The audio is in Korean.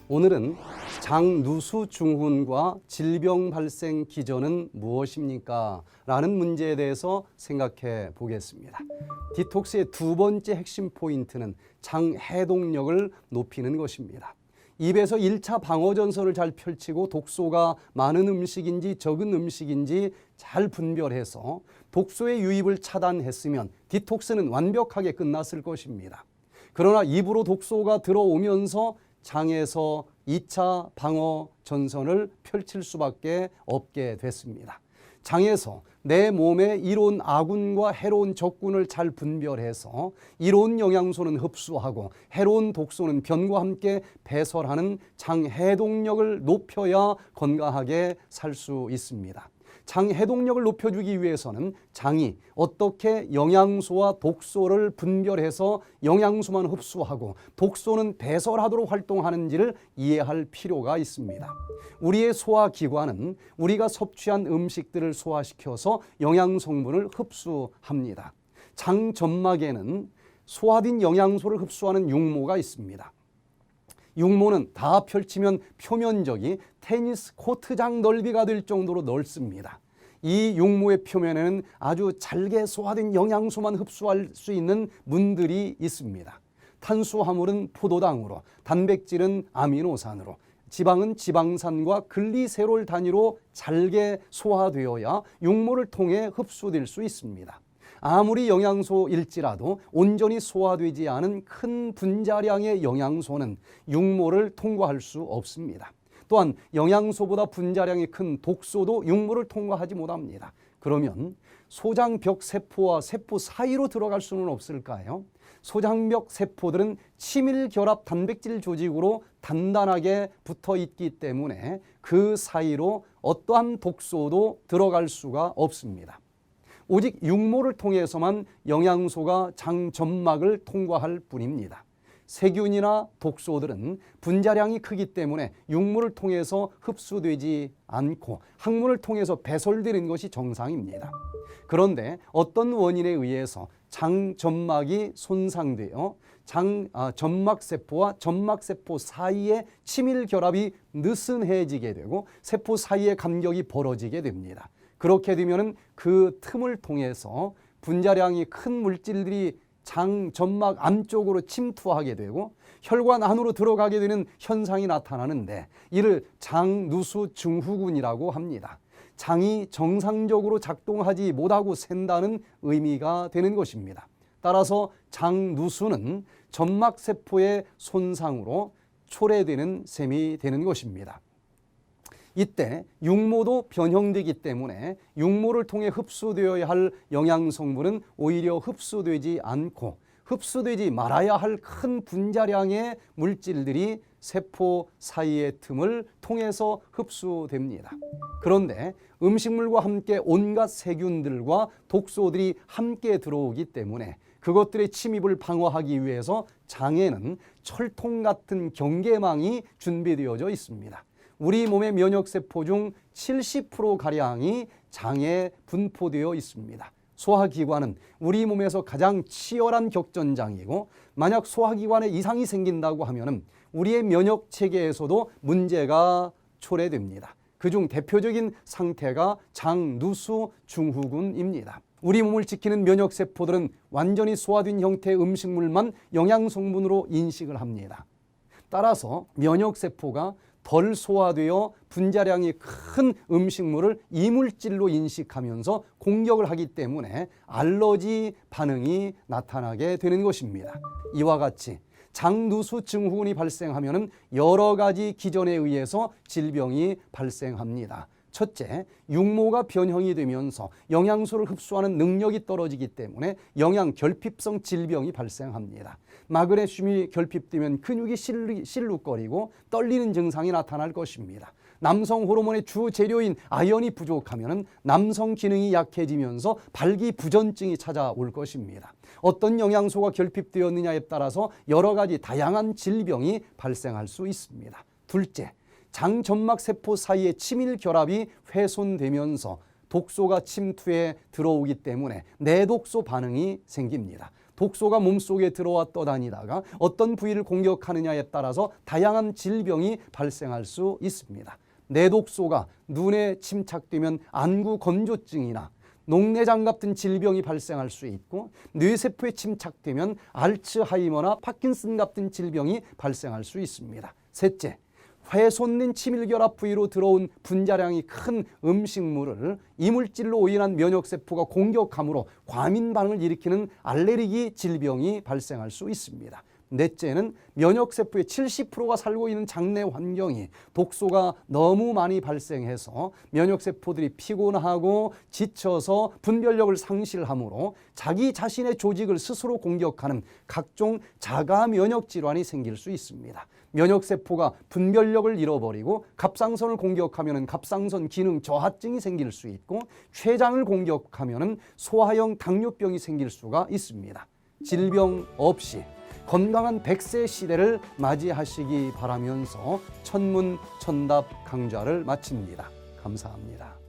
오늘은 장누수 증후군과 질병 발생 기전은 무엇입니까? 라는 문제에 대해서 생각해 보겠습니다. 디톡스의 두 번째 핵심 포인트는 장 해독력을 높이는 것입니다. 입에서 1차 방어 전선을 잘 펼치고 독소가 많은 음식인지 적은 음식인지 잘 분별해서 독소의 유입을 차단했으면 디톡스는 완벽하게 끝났을 것입니다. 그러나 입으로 독소가 들어오면서 장에서 2차 방어 전선을 펼칠 수밖에 없게 됐습니다. 장에서 내 몸에 이로운 아군과 해로운 적군을 잘 분별해서 이로운 영양소는 흡수하고 해로운 독소는 변과 함께 배설하는 장 해독력을 높여야 건강하게 살 수 있습니다. 장 해독력을 높여주기 위해서는 장이 어떻게 영양소와 독소를 분별해서 영양소만 흡수하고 독소는 배설하도록 활동하는지를 이해할 필요가 있습니다. 우리의 소화기관은 우리가 섭취한 음식들을 소화시켜서 영양성분을 흡수합니다. 장 점막에는 소화된 영양소를 흡수하는 육모가 있습니다. 육모는 다 펼치면 표면적이 테니스 코트장 넓이가 될 정도로 넓습니다. 이 육모의 표면에는 아주 잘게 소화된 영양소만 흡수할 수 있는 문들이 있습니다. 탄수화물은 포도당으로, 단백질은 아미노산으로, 지방은 지방산과 글리세롤 단위로 잘게 소화되어야 육모를 통해 흡수될 수 있습니다. 아무리 영양소일지라도 온전히 소화되지 않은 큰 분자량의 영양소는 육모를 통과할 수 없습니다. 또한 영양소보다 분자량이 큰 독소도 육모를 통과하지 못합니다. 그러면 소장벽 세포와 세포 사이로 들어갈 수는 없을까요? 소장벽 세포들은 친밀 결합 단백질 조직으로 단단하게 붙어 있기 때문에 그 사이로 어떠한 독소도 들어갈 수가 없습니다. 오직 육모를 통해서만 영양소가 장 점막을 통과할 뿐입니다. 세균이나 독소들은 분자량이 크기 때문에 육모를 통해서 흡수되지 않고 항문을 통해서 배설되는 것이 정상입니다. 그런데 어떤 원인에 의해서 장 점막이 손상되어 점막세포와 점막세포 사이의 친밀 결합이 느슨해지게 되고 세포 사이의 간격이 벌어지게 됩니다. 그렇게 되면 그 틈을 통해서 분자량이 큰 물질들이 장 점막 안쪽으로 침투하게 되고 혈관 안으로 들어가게 되는 현상이 나타나는데 이를 장누수 증후군이라고 합니다. 장이 정상적으로 작동하지 못하고 샌다는 의미가 되는 것입니다. 따라서 장누수는 점막세포의 손상으로 초래되는 셈이 되는 것입니다. 이때 육모도 변형되기 때문에 육모를 통해 흡수되어야 할 영양성분은 오히려 흡수되지 않고 흡수되지 말아야 할 큰 분자량의 물질들이 세포 사이의 틈을 통해서 흡수됩니다. 그런데 음식물과 함께 온갖 세균들과 독소들이 함께 들어오기 때문에 그것들의 침입을 방어하기 위해서 장에는 철통 같은 경계망이 준비되어져 있습니다. 우리 몸의 면역세포 중 70%가량이 장에 분포되어 있습니다. 소화기관은 우리 몸에서 가장 치열한 격전장이고 만약 소화기관에 이상이 생긴다고 하면 우리의 면역체계에서도 문제가 초래됩니다. 그중 대표적인 상태가 장누수 증후군입니다. 우리 몸을 지키는 면역세포들은 완전히 소화된 형태의 음식물만 영양성분으로 인식을 합니다. 따라서 면역세포가 덜 소화되어 분자량이 큰 음식물을 이물질로 인식하면서 공격을 하기 때문에 알러지 반응이 나타나게 되는 것입니다. 이와 같이 장누수 증후군이 발생하면 여러 가지 기전에 의해서 질병이 발생합니다. 첫째, 육모가 변형이 되면서 영양소를 흡수하는 능력이 떨어지기 때문에 영양결핍성 질병이 발생합니다. 마그네슘이 결핍되면 근육이 실룩거리고 떨리는 증상이 나타날 것입니다. 남성 호르몬의 주 재료인 아연이 부족하면 남성 기능이 약해지면서 발기부전증이 찾아올 것입니다. 어떤 영양소가 결핍되었느냐에 따라서 여러 가지 다양한 질병이 발생할 수 있습니다. 둘째, 장점막 세포 사이의 친밀 결합이 훼손되면서 독소가 침투해 들어오기 때문에 내독소 반응이 생깁니다. 독소가 몸속에 들어와 떠다니다가 어떤 부위를 공격하느냐에 따라서 다양한 질병이 발생할 수 있습니다. 내독소가 눈에 침착되면 안구 건조증이나 녹내장 같은 질병이 발생할 수 있고, 뇌세포에 침착되면 알츠하이머나 파킨슨 같은 질병이 발생할 수 있습니다. 셋째, 훼손된 치밀결합 부위로 들어온 분자량이 큰 음식물을 이물질로 인한 면역세포가 공격함으로 과민 반응을 일으키는 알레르기 질병이 발생할 수 있습니다. 넷째는 면역세포의 70%가 살고 있는 장내 환경이 독소가 너무 많이 발생해서 면역세포들이 피곤하고 지쳐서 분별력을 상실하므로 자기 자신의 조직을 스스로 공격하는 각종 자가 면역 질환이 생길 수 있습니다. 면역세포가 분별력을 잃어버리고 갑상선을 공격하면 갑상선 기능 저하증이 생길 수 있고, 췌장을 공격하면 소화형 당뇨병이 생길 수가 있습니다. 질병 없이 건강한 100세 시대를 맞이하시기 바라면서 천문천답 강좌를 마칩니다. 감사합니다.